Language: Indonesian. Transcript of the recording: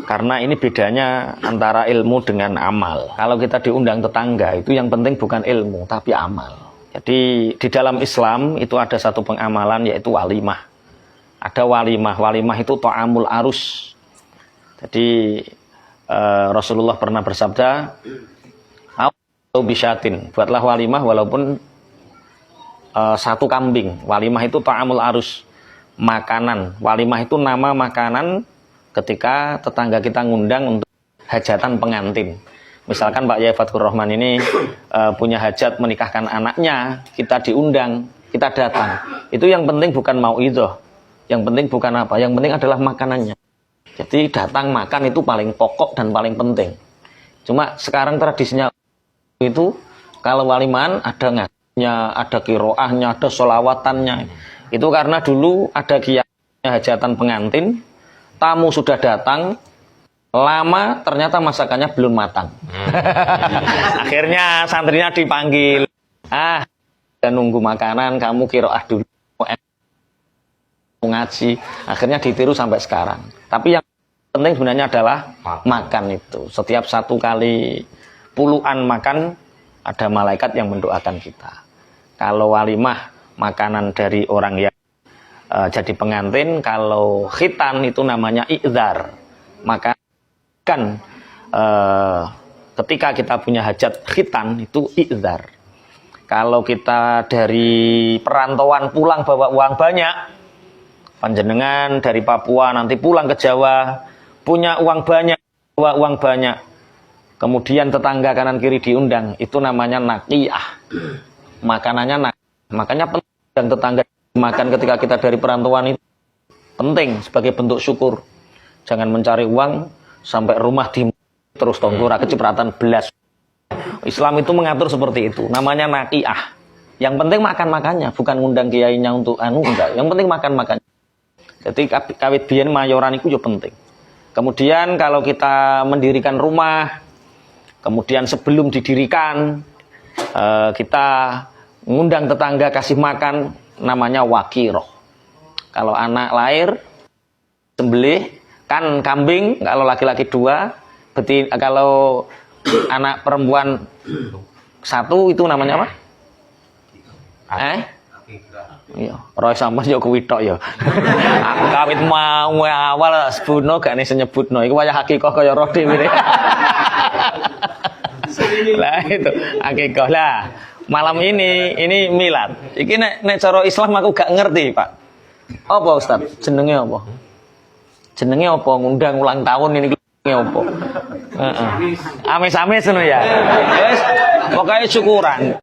Karena ini bedanya antara ilmu dengan amal. Kalau kita diundang tetangga, itu yang penting bukan ilmu, tapi amal. Jadi di dalam Islam itu ada satu pengamalan, yaitu walimah. Ada walimah. Walimah itu ta'amul arus. Jadi Rasulullah pernah bersabda, "Au bisyatin." Buatlah walimah walaupun satu kambing. Walimah itu ta'amul arus, makanan. Walimah itu nama makanan ketika tetangga kita ngundang untuk hajatan pengantin. Misalkan Pak Yai Fathur Rahman ini punya hajat menikahkan anaknya, kita diundang, kita datang. Itu yang penting bukan mauidhah, yang penting bukan apa, yang penting adalah makanannya. Jadi datang makan itu paling pokok dan paling penting. Cuma sekarang tradisinya itu kalau waliman ada ngajinya, ada kiroahnya, ada solawatannya. Itu karena dulu ada kiainya hajatan pengantin, tamu sudah datang, lama ternyata masakannya belum matang. Akhirnya santrinya dipanggil, dan nunggu makanan, kamu kiroah dulu, ngaji. Akhirnya ditiru sampai sekarang. Tapi yang penting sebenarnya adalah makan itu. Setiap satu kali puluhan makan, ada malaikat yang mendoakan kita. Kalau walimah, makanan dari orang yang jadi pengantin. Kalau khitan itu namanya i'dzar. Maka kan ketika kita punya hajat khitan itu i'dzar. Kalau kita dari perantauan pulang bawa uang banyak, panjenengan dari Papua nanti pulang ke Jawa punya uang banyak, bawa uang banyak, kemudian tetangga kanan kiri diundang, itu namanya naqiyah. Makanannya makanya penting tetangga makan ketika kita dari perantauan itu penting sebagai bentuk syukur. Jangan mencari uang sampai rumah terus tongkora kecipratan belas. Islam itu mengatur seperti itu, namanya naqiyah. Yang penting makan-makannya, bukan ngundang kiainya untuk enggak. Yang penting makan-makannya. Jadi kawit biyen mayoran itu juga penting. Kemudian kalau kita mendirikan rumah, kemudian sebelum didirikan kita ngundang tetangga kasih makan, namanya wakiroh. Kalau anak lahir sembelih kan kambing, kalau laki-laki 2, kalau anak perempuan 1 itu namanya apa? Iya, roy sampean yo kuwi tok ya. Aku kawit mau awal sebuno gak nih nyebutno, iku wayah hakikah kaya roh dhewe. Lah itu hakikah lah. Malam ini milad. Iki nek cara Islam aku gak ngerti, Pak. Apa Ustaz? Jenenge apa? Jenenge apa ngundang ulang tahun ini apa? Heeh. Amis-amis ngono ya. Wis pokoke syukuran.